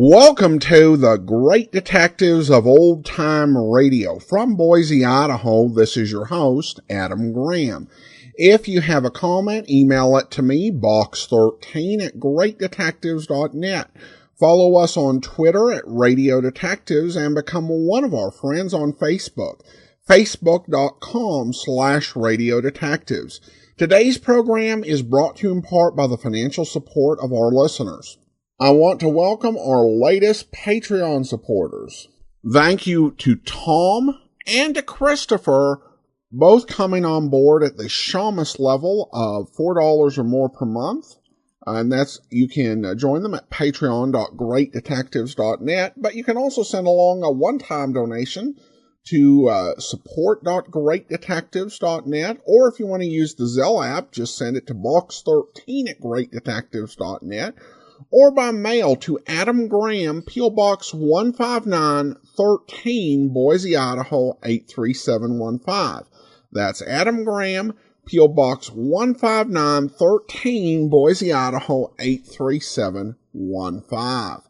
Welcome to the Great Detectives of Old Time Radio. From Boise, Idaho, this is your host, Adam Graham. If you have a comment, email it to me, box13@greatdetectives.net. Follow us on Twitter at Radio Detectives and become one of our friends on Facebook, facebook.com/Radio Detectives. Today's program is brought to you in part by the financial support of our listeners. I want to welcome our latest Patreon supporters. Thank you to Tom and to Christopher, both coming on board at the Shamus level of $4 or more per month. And you can join them at patreon.greatdetectives.net, but you can also send along a one-time donation to support.greatdetectives.net, or if you want to use the Zelle app, just send it to box13@greatdetectives.net, or by mail to Adam Graham, P.O. Box 15913, Boise, Idaho 83715. That's Adam Graham, P.O. Box 15913, Boise, Idaho 83715.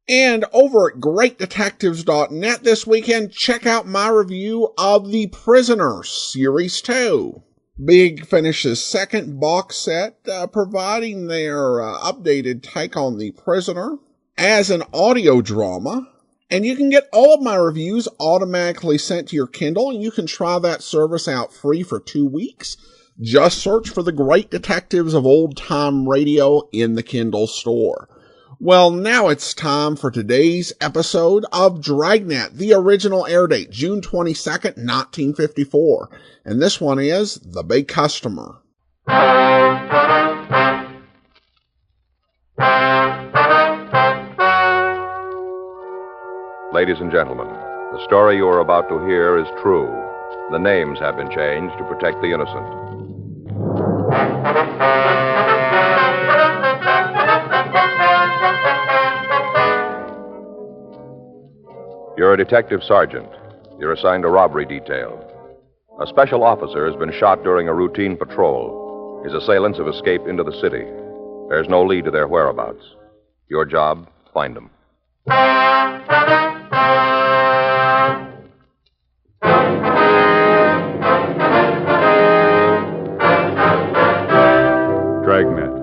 And over at greatdetectives.net this weekend, check out my review of The Prisoner, Series 2. Big finishes second box set, providing their updated take on The Prisoner as an audio drama. And you can get all of my reviews automatically sent to your Kindle, and you can try that service out free for 2 weeks. Just search for The Great Detectives of Old Time Radio in the Kindle store. Well, now it's time for today's episode of Dragnet. The original air date, June 22nd, 1954. And this one is The Big Customer. Ladies and gentlemen, the story you are about to hear is true. The names have been changed to protect the innocent. You're a detective sergeant. You're assigned a robbery detail. A special officer has been shot during a routine patrol. His assailants have escaped into the city. There's no lead to their whereabouts. Your job, find them. Dragnet,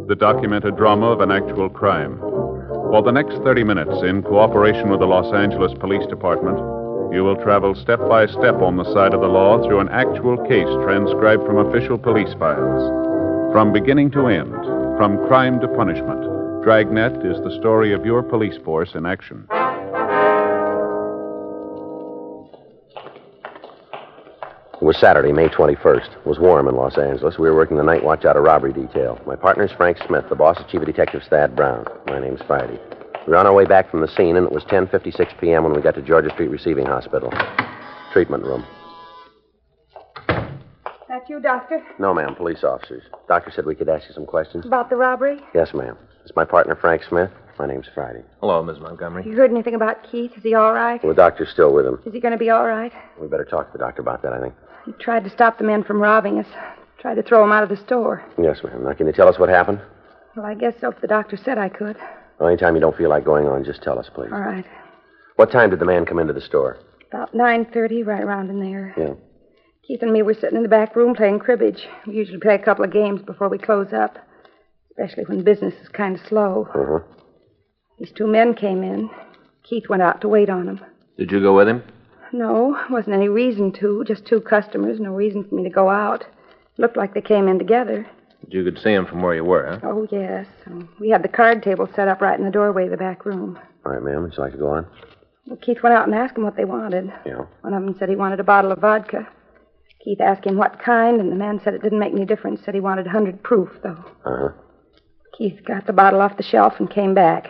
the documented drama of an actual crime. For the next 30 minutes, in cooperation with the Los Angeles Police Department, you will travel step by step on the side of the law through an actual case transcribed from official police files. From beginning to end, from crime to punishment, Dragnet is the story of your police force in action. It was Saturday, May 21st. It was warm in Los Angeles. We were working the night watch out of robbery detail. My partner's Frank Smith. The boss is Chief of Detectives Thad Brown. My name's Friday. We were on our way back from the scene, and it was 10:56 p.m. when we got to Georgia Street Receiving Hospital. Treatment room. That you, Doctor? No, ma'am. Police officers. Doctor said we could ask you some questions. About the robbery? Yes, ma'am. It's my partner, Frank Smith. My name's Friday. Hello, Miss Montgomery. You heard anything about Keith? Is he all right? Well, the doctor's still with him. Is he going to be all right? We better talk to the doctor about that, I think. He tried to stop the men from robbing us. Tried to throw them out of the store. Yes, ma'am. Now, can you tell us what happened? Well, I guess so if the doctor said I could. Well, anytime you don't feel like going on, just tell us, please. All right. What time did the man come into the store? About 9:30, right around in there. Yeah. Keith and me were sitting in the back room playing cribbage. We usually play a couple of games before we close up, especially when business is kind of slow. Uh-huh. These two men came in. Keith went out to wait on them. Did you go with him? No, wasn't any reason to. Just two customers, no reason for me to go out. Looked like they came in together. You could see him from where you were, huh? Oh, yes. We had the card table set up right in the doorway of the back room. All right, ma'am. Would you like to go on? Well, Keith went out and asked them what they wanted. Yeah. One of them said he wanted a bottle of vodka. Keith asked him what kind, and the man said it didn't make any difference. Said he wanted 100 proof, though. Uh-huh. Keith got the bottle off the shelf and came back.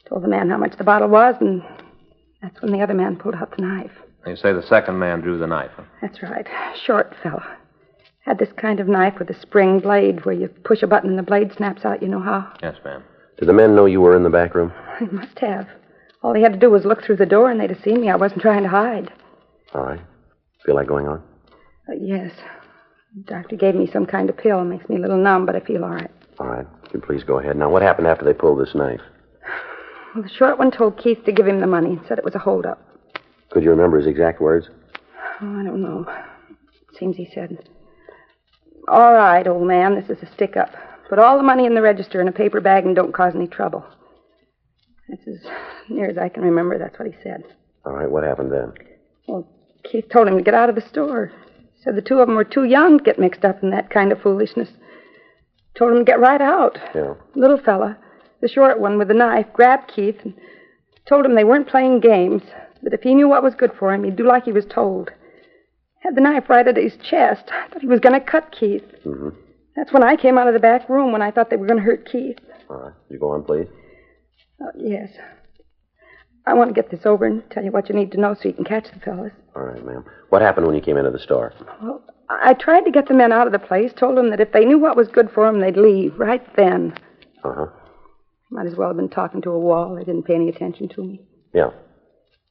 Told the man how much the bottle was, and that's when the other man pulled out the knife. You say the second man drew the knife, huh? That's right. Short fellow. Had this kind of knife with a spring blade where you push a button and the blade snaps out, you know how? Yes, ma'am. Did the men know you were in the back room? They must have. All they had to do was look through the door and they'd have seen me. I wasn't trying to hide. All right. Feel like going on? Yes. The doctor gave me some kind of pill. It makes me a little numb, but I feel all right. All right. You please go ahead. Now, what happened after they pulled this knife? Well, the short one told Keith to give him the money and said it was a holdup. Could you remember his exact words? Oh, I don't know. It seems he said, "All right, old man, this is a stick-up. Put all the money in the register in a paper bag and don't cause any trouble." That's as near as I can remember. That's what he said. All right, what happened then? Well, Keith told him to get out of the store. Said the two of them were too young to get mixed up in that kind of foolishness. Told him to get right out. Yeah. Little fella, the short one with the knife, grabbed Keith and told him they weren't playing games, that if he knew what was good for him, he'd do like he was told. Had the knife right at his chest. I thought he was going to cut Keith. Mm-hmm. That's when I came out of the back room when I thought they were going to hurt Keith. All right. You go on, please. Yes. I want to get this over and tell you what you need to know so you can catch the fellas. All right, ma'am. What happened when you came into the store? Well, I tried to get the men out of the place, told them that if they knew what was good for them, they'd leave right then. Uh-huh. Might as well have been talking to a wall. They didn't pay any attention to me. Yeah.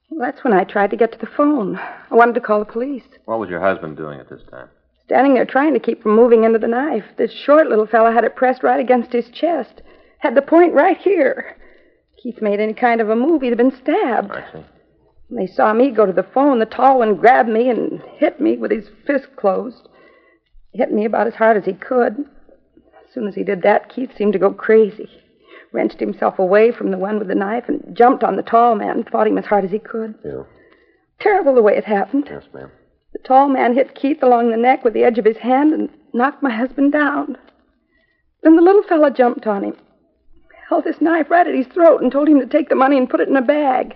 Well, that's when I tried to get to the phone. I wanted to call the police. What was your husband doing at this time? Standing there trying to keep from moving into the knife. This short little fella had it pressed right against his chest. Had the point right here. Keith made any kind of a move, he'd have been stabbed. I see. When they saw me go to the phone, the tall one grabbed me and hit me with his fist closed. He hit me about as hard as he could. As soon as he did that, Keith seemed to go crazy. Wrenched himself away from the one with the knife and jumped on the tall man and fought him as hard as he could. Yeah. Terrible the way it happened. Yes, ma'am. The tall man hit Keith along the neck with the edge of his hand and knocked my husband down. Then the little fella jumped on him, held his knife right at his throat and told him to take the money and put it in a bag,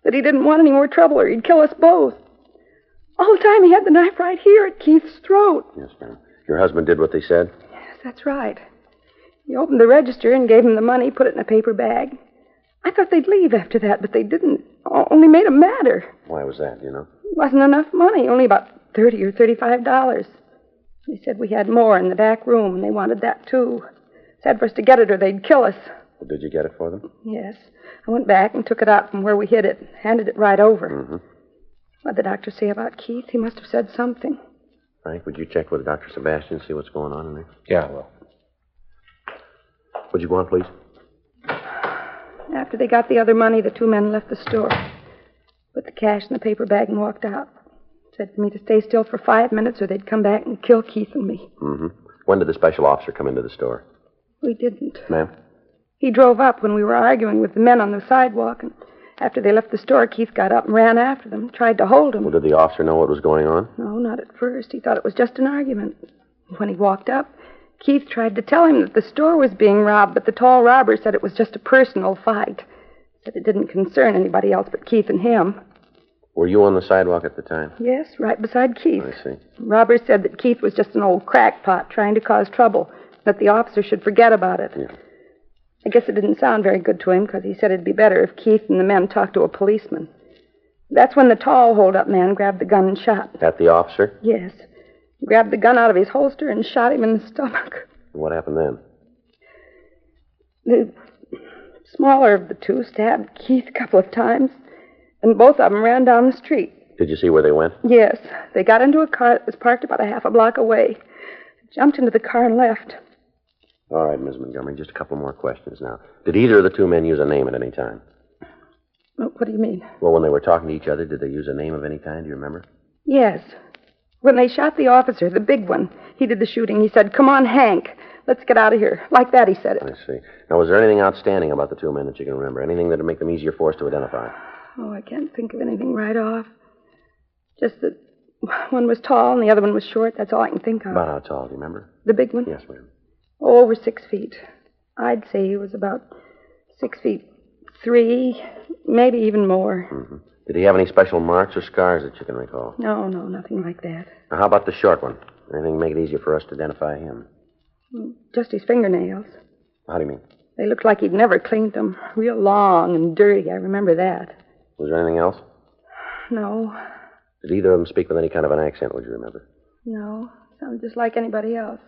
that he didn't want any more trouble or he'd kill us both. All the time he had the knife right here at Keith's throat. Yes, ma'am. Your husband did what they said? Yes, that's right. He opened the register and gave him the money, put it in a paper bag. I thought they'd leave after that, but they didn't. Only made them madder. Why was that, you know? It wasn't enough money, only about $30 or $35. They said we had more in the back room, and they wanted that, too. Said for us to get it or they'd kill us. Well, did you get it for them? Yes. I went back and took it out from where we hid it, handed it right over. Mm-hmm. What'd the doctor say about Keith? He must have said something. Frank, would you check with Dr. Sebastian, see what's going on in there? Yeah, I will. Would you go on, please? After they got the other money, the two men left the store. Put the cash in the paper bag and walked out. Said for me to stay still for 5 minutes or they'd come back and kill Keith and me. Mm-hmm. When did the special officer come into the store? We didn't. Ma'am? He drove up when we were arguing with the men on the sidewalk, and after they left the store, Keith got up and ran after them, tried to hold him. Well, did the officer know what was going on? No, not at first. He thought it was just an argument. When he walked up, Keith tried to tell him that the store was being robbed, but the tall robber said it was just a personal fight. Said it didn't concern anybody else but Keith and him. Were you on the sidewalk at the time? Yes, right beside Keith. I see. Robber said that Keith was just an old crackpot trying to cause trouble, that the officer should forget about it. Yeah. I guess it didn't sound very good to him because he said it'd be better if Keith and the men talked to a policeman. That's when the tall hold-up man grabbed the gun and shot. At the officer? Yes. Grabbed the gun out of his holster and shot him in the stomach. What happened then? The smaller of the two stabbed Keith a couple of times, and both of them ran down the street. Did you see where they went? Yes. They got into a car that was parked about a half a block away. Jumped into the car and left. All right, Ms. Montgomery, just a couple more questions now. Did either of the two men use a name at any time? What do you mean? Well, when they were talking to each other, did they use a name of any kind? Do you remember? Yes. When they shot the officer, the big one, he did the shooting. He said, "Come on, Hank. Let's get out of here." Like that, he said it. I see. Now, was there anything outstanding about the two men that you can remember? Anything that would make them easier for us to identify? Oh, I can't think of anything right off. Just that one was tall and the other one was short. That's all I can think of. About how tall, do you remember? The big one? Yes, ma'am. Oh, over 6 feet. I'd say he was about 6'3", maybe even more. Mm-hmm. Did he have any special marks or scars that you can recall? No, nothing like that. Now, how about the short one? Anything to make it easier for us to identify him? Just his fingernails. How do you mean? They looked like he'd never cleaned them. Real long and dirty, I remember that. Was there anything else? No, Did either of them speak with any kind of an accent, would you remember? no. Sounded just like anybody else.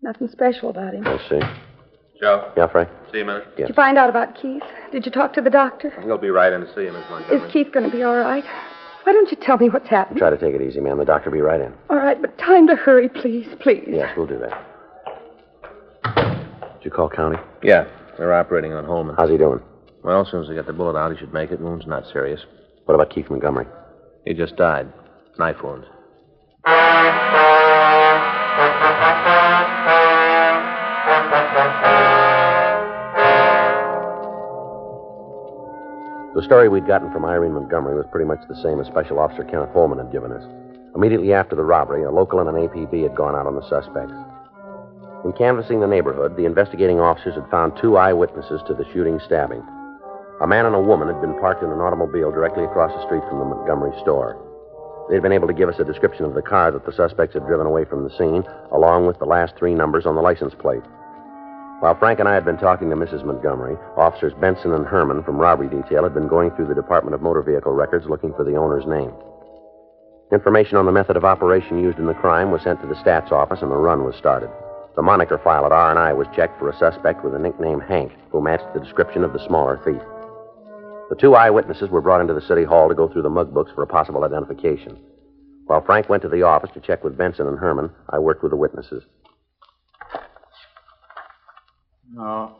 Nothing special about him. I see. Joe? Yeah, Frank? See you a minute. Yeah. Did you find out about Keith? Did you talk to the doctor? He'll be right in to see you, Miss Montgomery. Is Keith going to be all right? Why don't you tell me what's happened? Try to take it easy, ma'am. The doctor will be right in. All right, but tell him to hurry, please, please. Yes, we'll do that. Did you call county? Yeah, they're operating on Holman. How's he doing? Well, as soon as they get the bullet out, he should make it. Wound's not serious. What about Keith Montgomery? He just died. Knife wounds. The story we'd gotten from Irene Montgomery was pretty much the same as Special Officer Kenneth Holman had given us. Immediately after the robbery, a local and an APB had gone out on the suspects. In canvassing the neighborhood, the investigating officers had found 2 eyewitnesses to the shooting stabbing. A man and a woman had been parked in an automobile directly across the street from the Montgomery store. They had been able to give us a description of the car that the suspects had driven away from the scene, along with the last 3 numbers on the license plate. While Frank and I had been talking to Mrs. Montgomery, Officers Benson and Herman from Robbery Detail had been going through the Department of Motor Vehicle records looking for the owner's name. Information on the method of operation used in the crime was sent to the stats office, and a run was started. The moniker file at R&I was checked for a suspect with the nickname Hank, who matched the description of the smaller thief. The 2 eyewitnesses were brought into the city hall to go through the mug books for a possible identification. While Frank went to the office to check with Benson and Herman, I worked with the witnesses. No.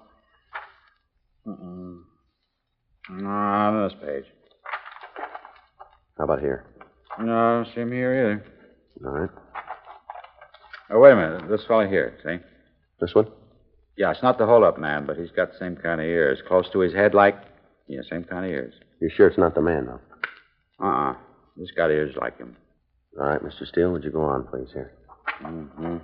No, on this page. How about here? No, I don't see him here either. All right. Oh, wait a minute. This fellow here, see? This one? Yeah, it's not the hold-up man, but he's got the same kind of ears. Close to his head like... Yeah, same kind of ears. You're sure it's not the man, though? He's got ears like him. All right, Mr. Steele, would you go on, please, here? Mm-hmm.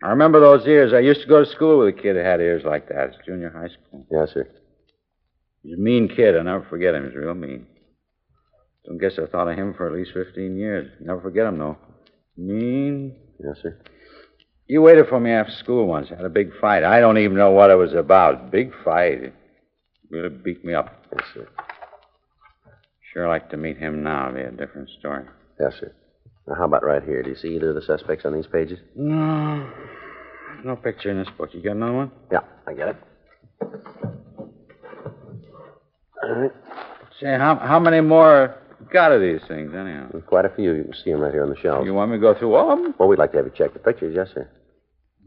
I remember those ears. I used to go to school with a kid that had ears like that. It's junior high school. Yes, sir. He's a mean kid. I'll never forget him. He's real mean. Don't guess I thought of him for at least 15 years. Never forget him, though. Mean. Yes, sir. You waited for me after school once. Had a big fight. I don't even know what it was about. Big fight. It really beat me up. Yes, sir. Sure like to meet him now. It'd be a different story. Yes, sir. Now, how about right here? Do you see either of the suspects on these pages? No. No picture in this book. You got another one? Yeah, I get it. All right. Say, how many more got of these things, anyhow? There's quite a few. You can see them right here on the shelf. You want me to go through all of them? Well, we'd like to have you check the pictures, yes, sir.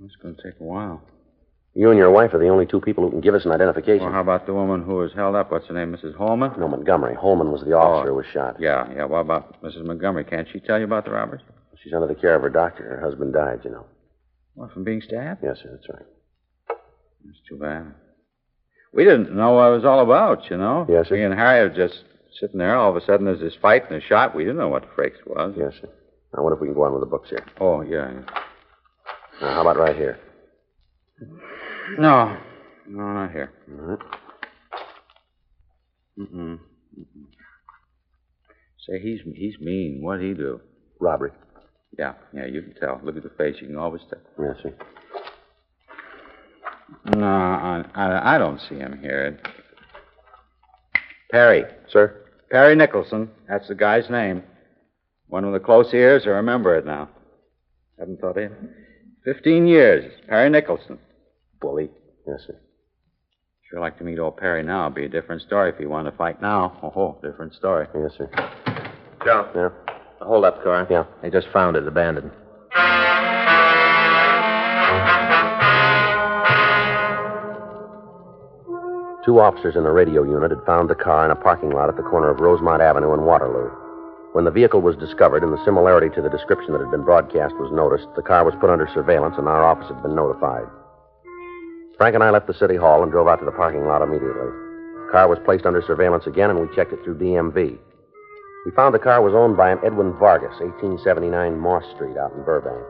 It's going to take a while. You and your wife are the only 2 people who can give us an identification. Well, how about the woman who was held up? What's her name, Mrs. Holman? No, Montgomery. Holman was the officer who was shot. Yeah. What about Mrs. Montgomery? Can't she tell you about the robbers? She's under the care of her doctor. Her husband died, you know. What, from being stabbed? Yes, sir, that's right. That's too bad. We didn't know what it was all about, you know? Yes, sir. Me and Harry were just sitting there. All of a sudden, there's this fight and a shot. We didn't know what the frakes was. Yes, sir. Now, what if we can go on with the books here? Oh, yeah. Now, how about right here? No, not here. All right. Mm-mm. Say, he's mean. What'd he do? Robbery. Yeah, you can tell. Look at the face. You can always tell. Yes, sir. No, I don't see him here. Perry. Sir? Perry Nicholson. That's the guy's name. One with the close ears. I remember it now. Haven't thought of it. 15 years. Perry Nicholson. Bully. Yes, sir. Sure like to meet old Perry now. It'd be a different story if he wanted to fight now. Oh, different story. Yes, sir. Joe. Yeah? The hold-up car. Yeah. They just found it abandoned. Two officers in the radio unit had found the car in a parking lot at the corner of Rosemont Avenue and Waterloo. When the vehicle was discovered and the similarity to the description that had been broadcast was noticed, the car was put under surveillance and our office had been notified. Frank and I left the city hall and drove out to the parking lot immediately. The car was placed under surveillance again, and we checked it through DMV. We found the car was owned by an Edwin Vargas, 1879 Moss Street out in Burbank.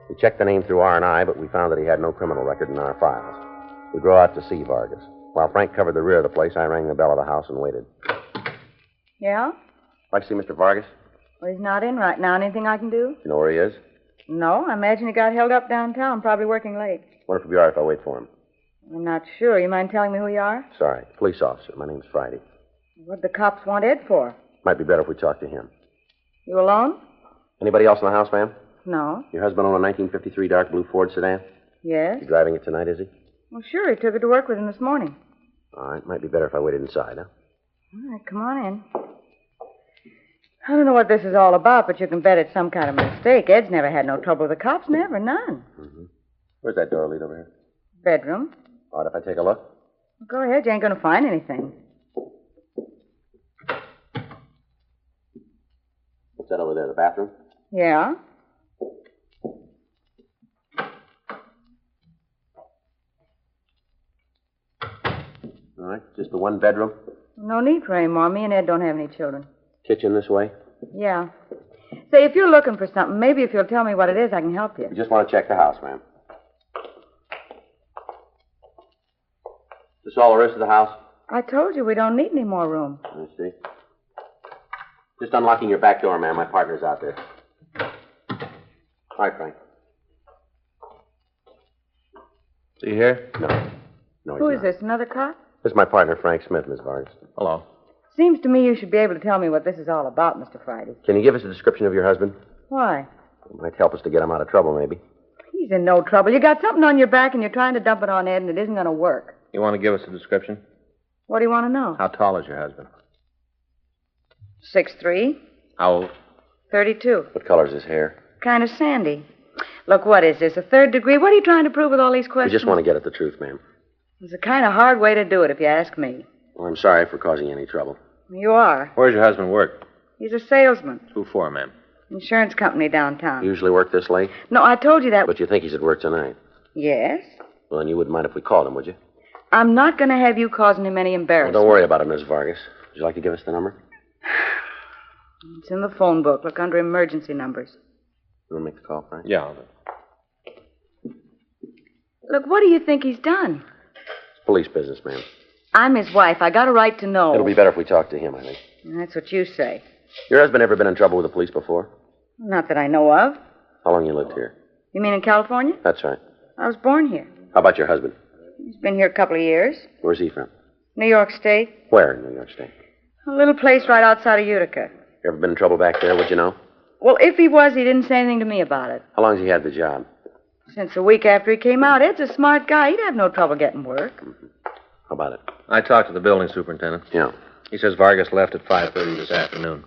We checked the name through R&I, but we found that he had no criminal record in our files. We drove out to see Vargas. While Frank covered the rear of the place, I rang the bell of the house and waited. Yeah? Like to see Mr. Vargas? Well, he's not in right now. Anything I can do? You know where he is? No, I imagine he got held up downtown, probably working late. Wonder if it'd be all right if I wait for him. I'm not sure. You mind telling me who you are? Sorry. Police officer. My name's Friday. What'd the cops want Ed for? Might be better if we talk to him. You alone? Anybody else in the house, ma'am? No. Your husband owned a 1953 dark blue Ford sedan? Yes? You driving it tonight, is he? Well, sure. He took it to work with him this morning. All right. Might be better if I waited inside, huh? All right, come on in. I don't know what this is all about, but you can bet it's some kind of mistake. Ed's never had no trouble with the cops. Never. None. Mm-hmm. Where's that door lead over here? Bedroom. All right, if I take a look? Go ahead, you ain't gonna find anything. What's that over there, the bathroom? Yeah? All right, just the one bedroom? No need for any more. Me and Ed don't have any children. Kitchen this way? Yeah. Say, if you're looking for something, maybe if you'll tell me what it is, I can help you. We just want to check the house, ma'am. Is this all there is to the house? I told you we don't need any more room. I see. Just unlocking your back door, ma'am. My partner's out there. All right, Frank. Is he here? No. No, he's Who is not. this, another cop? This is my partner, Frank Smith, Miss Vargas. Hello. Seems to me you should be able to tell me what this is all about, Mr. Friday. Can you give us a description of your husband? Why? It might help us to get him out of trouble, maybe. He's in no trouble. You got something on your back and you're trying to dump it on Ed and it isn't going to work. You want to give us a description? What do you want to know? How tall is your husband? 6'3", How old? 32. What color's his hair? Kind of sandy. Look, what is this, a third degree? What are you trying to prove with all these We questions? just want to get at the truth, ma'am. It's a kind of hard way to do it, if you ask me. Well, I'm sorry for causing any trouble. You are. Where's your husband work? He's a salesman. Who for, ma'am? Insurance company downtown. Usually work this late? No, I told you that. But you think he's at work tonight? Yes? Well, then you wouldn't mind if we called him, would you? I'm not going to have you causing him any Well, embarrassment. don't worry about it, Miss Vargas. Would you like to give us the number? It's in the phone book. Look under emergency numbers. You want to make the call, Frank? Yeah. Look, what do you think he's done? It's police business, ma'am. I'm his wife. I got a right to know. It'll be better if we talk to him, I think. That's what you say. Your husband ever been in trouble with the police before? Not that I know of. How long you lived here? You mean in California? That's right. I was born here. How about your husband? He's been here a couple of years. Where's he from? New York State. Where in New York State? A little place right outside of Utica. You ever been in trouble back there, would you know? Well, if he was, he didn't say anything to me about it. How long's he had the job? Since a week after he came out, Ed's a smart guy. He'd have no trouble getting work. How about it? I talked to the building superintendent. Yeah. He says Vargas left at 5:30 this afternoon.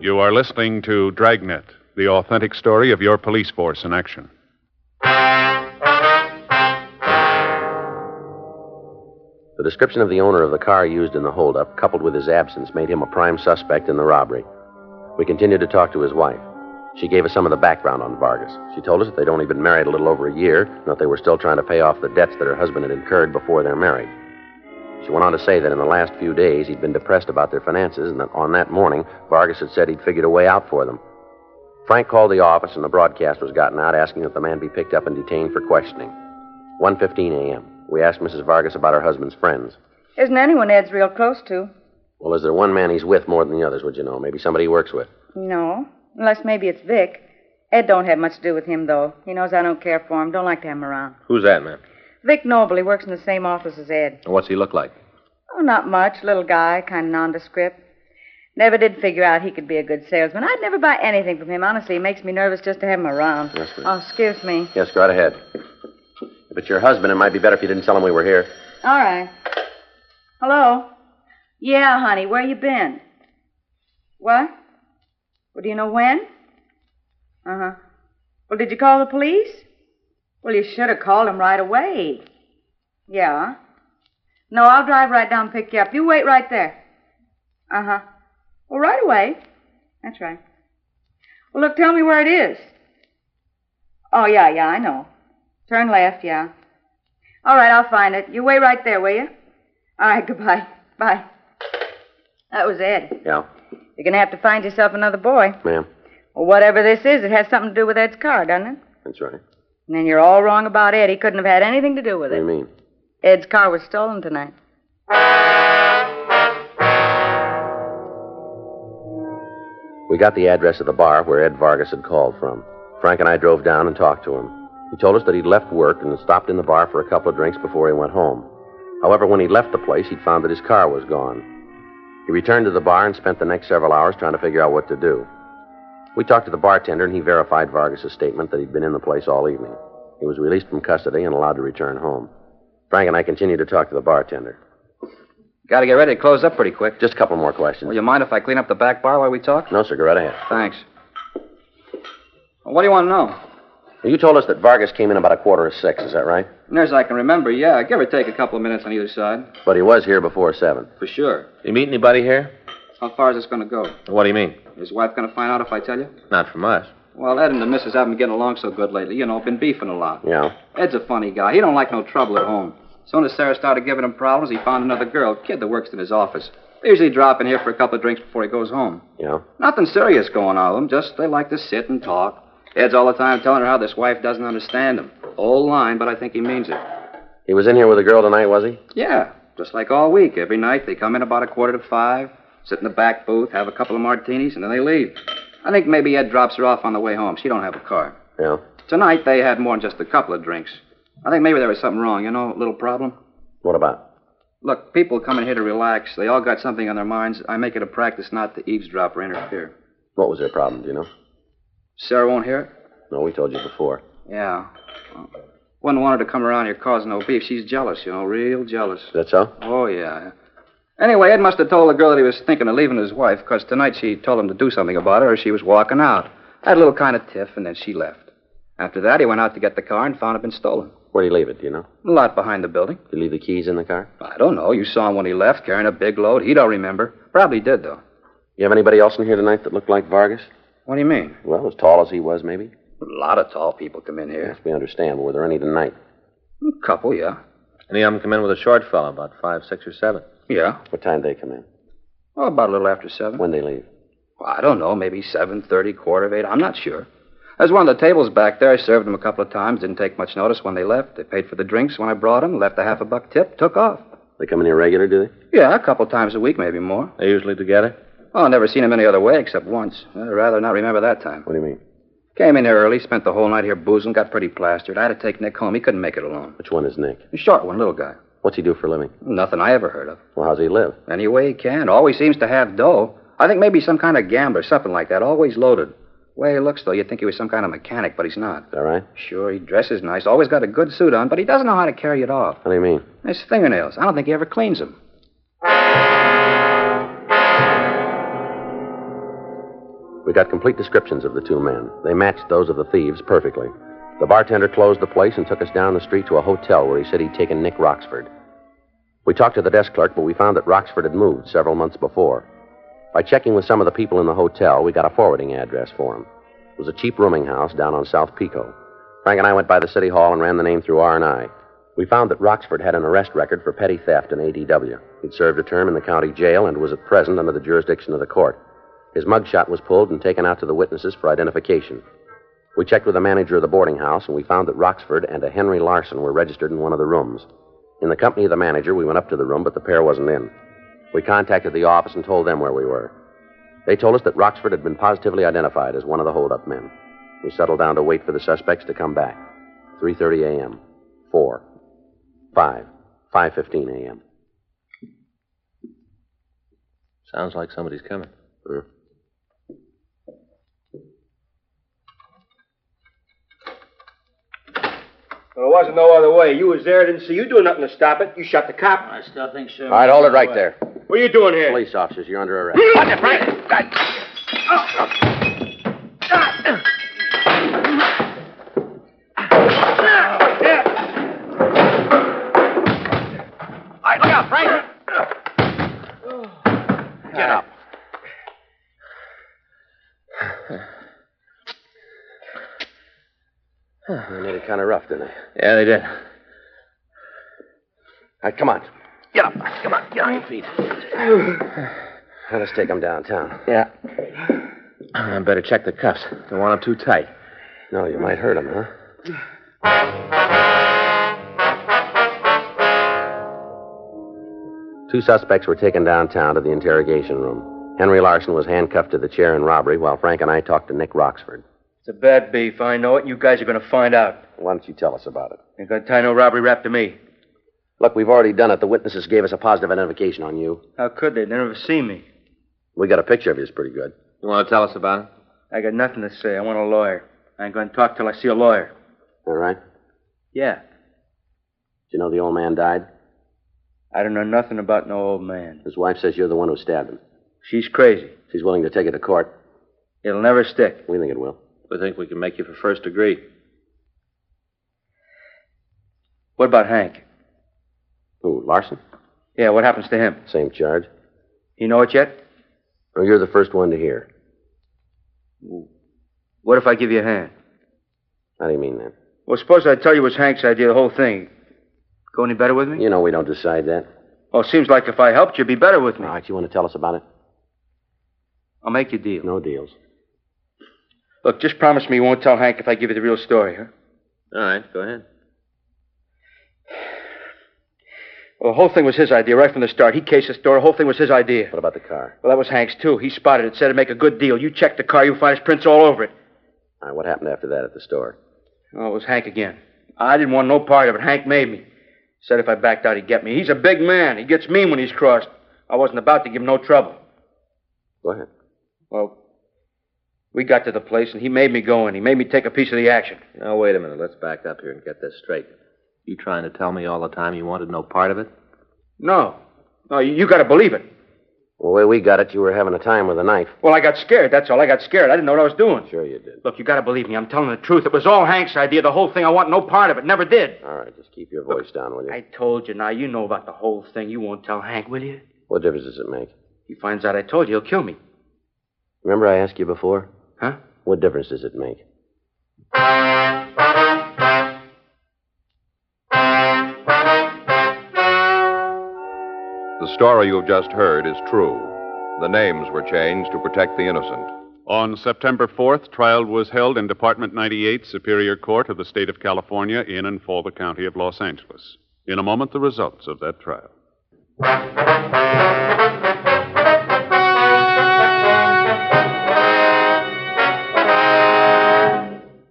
You are listening to Dragnet, the authentic story of your police force in action. The description of the owner of the car used in the holdup, coupled with his absence, made him a prime suspect in the robbery. We continued to talk to his wife. She gave us some of the background on Vargas. She told us that they'd only been married a little over a year, and that they were still trying to pay off the debts that her husband had incurred before their marriage. She went on to say that in the last few days he'd been depressed about their finances, and that on that morning, Vargas had said he'd figured a way out for them. Frank called the office, and the broadcast was gotten out asking that the man be picked up and detained for questioning. 1:15 a.m. We asked Mrs. Vargas about her husband's friends. Isn't anyone Ed's real close to? Well, is there one man he's with more than the others, would you know? Maybe somebody he works with. No, unless maybe it's Vic. Ed don't have much to do with him, though. He knows I don't care for him. Don't like to have him around. Who's that, ma'am? Vic Noble. He works in the same office as Ed. And what's he look like? Oh, not much. Little guy, kind of nondescript. Never did figure out he could be a good salesman. I'd never buy anything from him. Honestly, he makes me nervous just to have him around. Yes, ma'am. Oh, excuse me. Yes, go right ahead. If it's your husband, it might be better if you didn't tell him we were here. All right. Hello? Yeah, honey, where you been? What? Well, do you know when? Uh-huh. Well, did you call the police? Well, you should have called them right away. Yeah. No, I'll drive right down and pick you up. You wait right there. Uh-huh. Well, right away. That's right. Well, look, tell me where it is. Oh, yeah, I know. Turn left, yeah. All right, I'll find it. You wait right there, will you? All right, goodbye. Bye. That was Ed. Yeah. You're going to have to find yourself another boy. Ma'am? Well, whatever this is, it has something to do with Ed's car, doesn't it? That's right. And then you're all wrong about Ed. He couldn't have had anything to do with What it. do you mean? Ed's car was stolen tonight. We got the address of the bar where Ed Vargas had called from. Frank and I drove down and talked to him. He told us that he'd left work and had stopped in the bar for a couple of drinks before he went home. However, when he left the place, he'd found that his car was gone. He returned to the bar and spent the next several hours trying to figure out what to do. We talked to the bartender, and he verified Vargas' statement that he'd been in the place all evening. He was released from custody and allowed to return home. Frank and I continued to talk to the bartender. Got to get ready to close up pretty quick. Just a couple more questions. Well, you mind if I clean up the back bar while we talk? No, sir. Go right ahead. Thanks. Well, what do you want to know? Well, you told us that Vargas came in about 5:45. Is that right? Near as I can remember, yeah. Give or take a couple of minutes on either side. But he was here before 7. For sure. You meet anybody here? How far is this going to go? What do you mean? His wife going to find out if I tell you? Not from us. Well, Ed and the missus haven't been getting along so good lately. You know, been beefing a lot. Yeah. Ed's a funny guy. He don't like no trouble at home. As soon as Sarah started giving him problems, he found another girl, kid that works in his office. They usually drop in here for a couple of drinks before he goes home. Yeah. Nothing serious going on with them, just they like to sit and talk. Ed's all the time telling her how this wife doesn't understand him. Old line, but I think he means it. He was in here with a girl tonight, was he? Yeah, just like all week. Every night they come in about 5:15, sit in the back booth, have a couple of martinis, and then they leave. I think maybe Ed drops her off on the way home. She don't have a car. Yeah. Tonight they had more than just a couple of drinks. I think maybe there was something wrong, you know, a little problem. What about? Look, people come in here to relax. They all got something on their minds. I make it a practice not to eavesdrop or interfere. What was their problem, do you know? Sarah won't hear it? No, we told you before. Yeah. Well, wouldn't want her to come around here causing no beef. She's jealous, you know, real jealous. Is that so? Oh, yeah. Anyway, Ed must have told the girl that he was thinking of leaving his wife, because tonight she told him to do something about it, or she was walking out. Had a little kind of tiff, and then she left. After that, he went out to get the car and found it been stolen. Where'd he leave it, do you know? A lot behind the building. Did he leave the keys in the car? I don't know. You saw him when he left, carrying a big load. He don't remember. Probably did, though. You have anybody else in here tonight that looked like Vargas? What do you mean? Well, as tall as he was, maybe? A lot of tall people come in here. Yes, we understand. But were there any tonight? A couple, yeah. Any of them come in with a short fella, about 5, 6, or 7? Yeah. What time did they come in? Oh, about a little after 7. When'd they leave? Well, I don't know. Maybe 7:30, 8:15. I'm not sure. There's one of the tables back there. I served them a couple of times. Didn't take much notice when they left. They paid for the drinks when I brought them. Left a $50 tip. Took off. They come in here regular, do they? Yeah, a couple times a week, maybe more. They usually together? Oh, never seen him any other way except once. I'd rather not remember that time. What do you mean? Came in here early, spent the whole night here boozing, got pretty plastered. I had to take Nick home. He couldn't make it alone. Which one is Nick? The short one, little guy. What's he do for a living? Nothing I ever heard of. Well, how's he live? Any way he can. Always seems to have dough. I think maybe some kind of gambler, something like that. Always loaded. Way he looks, though, you'd think he was some kind of mechanic, but he's not. Is that right? Sure, he dresses nice. Always got a good suit on, but he doesn't know how to carry it off. What do you mean? His fingernails. I don't think he ever cleans them. We got complete descriptions of the two men. They matched those of the thieves perfectly. The bartender closed the place and took us down the street to a hotel where he said he'd taken Nick Roxford. We talked to the desk clerk, but we found that Roxford had moved several months before. By checking with some of the people in the hotel, we got a forwarding address for him. It was a cheap rooming house down on South Pico. Frank and I went by the city hall and ran the name through R&I. We found that Roxford had an arrest record for petty theft in ADW. He'd served a term in the county jail and was at present under the jurisdiction of the court. His mugshot was pulled and taken out to the witnesses for identification. We checked with the manager of the boarding house, and we found that Roxford and a Henry Larson were registered in one of the rooms. In the company of the manager, we went up to the room, but the pair wasn't in. We contacted the office and told them where we were. They told us that Roxford had been positively identified as one of the hold-up men. We settled down to wait for the suspects to come back. 3:30 a.m., 4, 5, 5:15 a.m. Sounds like somebody's coming. Well, there wasn't no other way. You was there, didn't see you doing nothing to stop it. You shot the cop. I still think so. All right, hold it right there. What are you doing here? Police officers, you're under arrest. Watch it, Frank! All right, look out, Frank! Get up. They made it kind of rough, didn't they? Yeah, they did. All right, come on. Get up. Come on, get on your feet. Now, let's take them downtown. Yeah. I better check the cuffs. Don't want them too tight. No, you might hurt them, huh? Two suspects were taken downtown to the interrogation room. Henry Larson was handcuffed to the chair in robbery, while Frank and I talked to Nick Roxford. It's a bad beef, I know it, and you guys are going to find out. Why don't you tell us about it? Ain't going to tie no robbery rap to me. Look, we've already done it. The witnesses gave us a positive identification on you. How could they? They never seen me. We got a picture of you. It's pretty good. You want to tell us about it? I got nothing to say. I want a lawyer. I ain't going to talk till I see a lawyer. All right? Yeah. Did you know the old man died? I don't know nothing about no old man. His wife says you're the one who stabbed him. She's crazy. She's willing to take it to court. It'll never stick. We think it will. We think we can make you for first degree. What about Hank? Who, Larson? Yeah, what happens to him? Same charge. You know it yet? Oh, you're the first one to hear. What if I give you a hand? How do you mean that? Well, suppose I tell you it was Hank's idea, the whole thing. Go any better with me? You know we don't decide that. Well, it seems like if I helped you, it'd be better with me. All right, you want to tell us about it? I'll make you a deal. No deals. Look, just promise me you won't tell Hank if I give you the real story, huh? All right, go ahead. Well, the whole thing was his idea right from the start. He cased the store. The whole thing was his idea. What about the car? Well, that was Hank's, too. He spotted it, said it'd make a good deal. You check the car, you'll find his prints all over it. All right, what happened after that at the store? Oh, it was Hank again. I didn't want no part of it. Hank made me. Said if I backed out, he'd get me. He's a big man. He gets mean when he's crossed. I wasn't about to give him no trouble. Go ahead. Well, we got to the place, and he made me go in. He made me take a piece of the action. Now, wait a minute. Let's back up here and get this straight. You trying to tell me all the time you wanted no part of it? No. No, you got to believe it. Well, the way we got it, you were having a time with a knife. Well, I got scared. That's all. I got scared. I didn't know what I was doing. Sure you did. Look, you got to believe me. I'm telling the truth. It was all Hank's idea. The whole thing. I want no part of it. Never did. All right, just keep your voice down, will you? I told you. Now, you know about the whole thing. You won't tell Hank, will you? What difference does it make? He finds out I told you, he'll kill me. Remember I asked you before? Huh? What difference does it make? The story you have just heard is true. The names were changed to protect the innocent. On September 4th, trial was held in Department 98, Superior Court of the State of California, in and for the County of Los Angeles. In a moment, the results of that trial.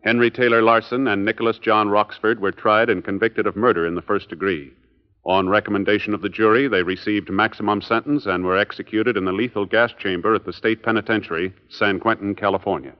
Henry Taylor Larson and Nicholas John Roxford were tried and convicted of murder in the first degree. On recommendation of the jury, they received maximum sentence and were executed in the lethal gas chamber at the State Penitentiary, San Quentin, California.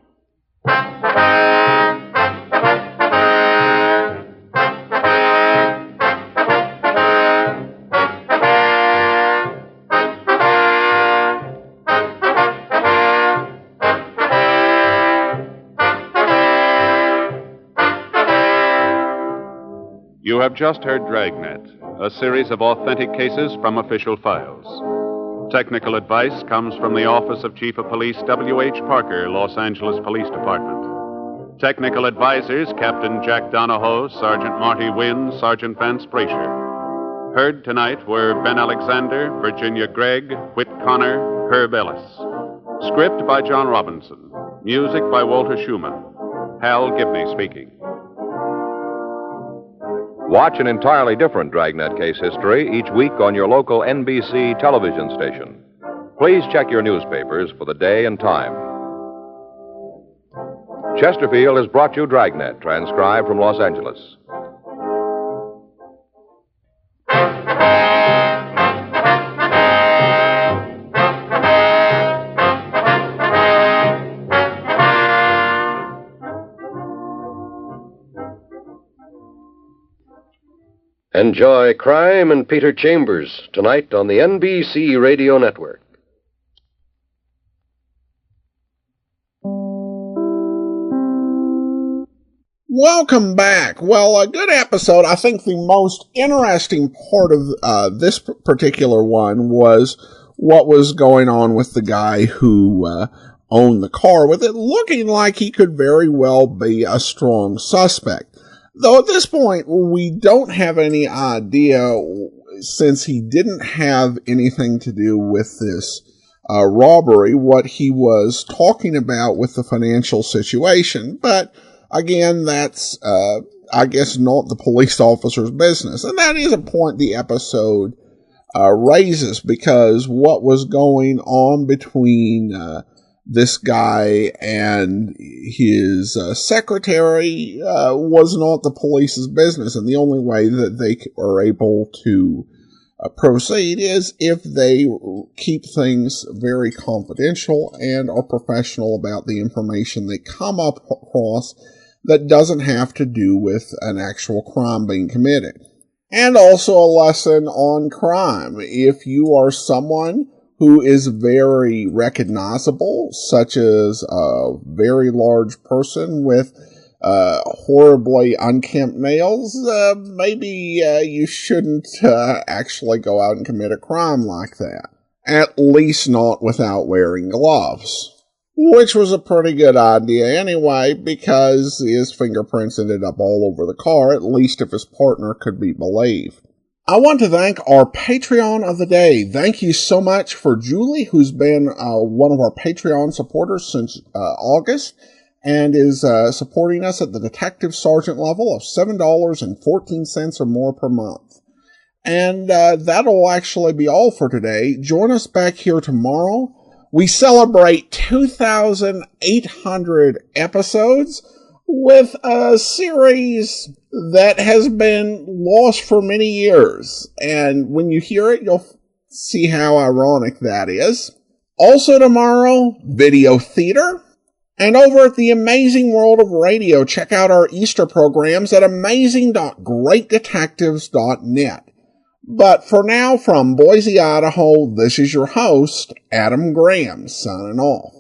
You have just heard Dragnet, a series of authentic cases from official files. Technical advice comes from the Office of Chief of Police W.H. Parker, Los Angeles Police Department. Technical advisors, Captain Jack Donahoe, Sergeant Marty Wynn, Sergeant Vance Brasher. Heard tonight were Ben Alexander, Virginia Gregg, Whit Connor, Herb Ellis. Script by John Robinson. Music by Walter Schumann. Hal Gibney speaking. Watch an entirely different Dragnet case history each week on your local NBC television station. Please check your newspapers for the day and time. Chesterfield has brought you Dragnet, transcribed from Los Angeles. Enjoy Crime and Peter Chambers tonight on the NBC Radio Network. Welcome back. Well, a good episode. I think the most interesting part of this particular one was what was going on with the guy who owned the car, with it looking like he could very well be a strong suspect. Though at this point, we don't have any idea, since he didn't have anything to do with this robbery, what he was talking about with the financial situation. But again, that's, I guess, not the police officer's business. And that is a point the episode raises, because what was going on between this guy and his secretary was not the police's business. And the only way that they are able to proceed is if they keep things very confidential and are professional about the information they come up across that doesn't have to do with an actual crime being committed. and also a lesson on crime. If you are someone who is very recognizable, such as a very large person with horribly unkempt nails, maybe you shouldn't actually go out and commit a crime like that. At least not without wearing gloves. Which was a pretty good idea anyway, because his fingerprints ended up all over the car, at least if his partner could be believed. I want to thank our Patreon of the day. Thank you so much for Julie, who's been one of our Patreon supporters since August, and is supporting us at the Detective Sergeant level of $7.14 or more per month. And that'll actually be all for today. Join us back here tomorrow. We celebrate 2,800 episodes with a series that has been lost for many years. And when you hear it, you'll see how ironic that is. Also tomorrow, video theater. And over at the Amazing World of Radio, check out our Easter programs at amazing.greatdetectives.net. But for now, from Boise, Idaho, this is your host, Adam Graham, signing off.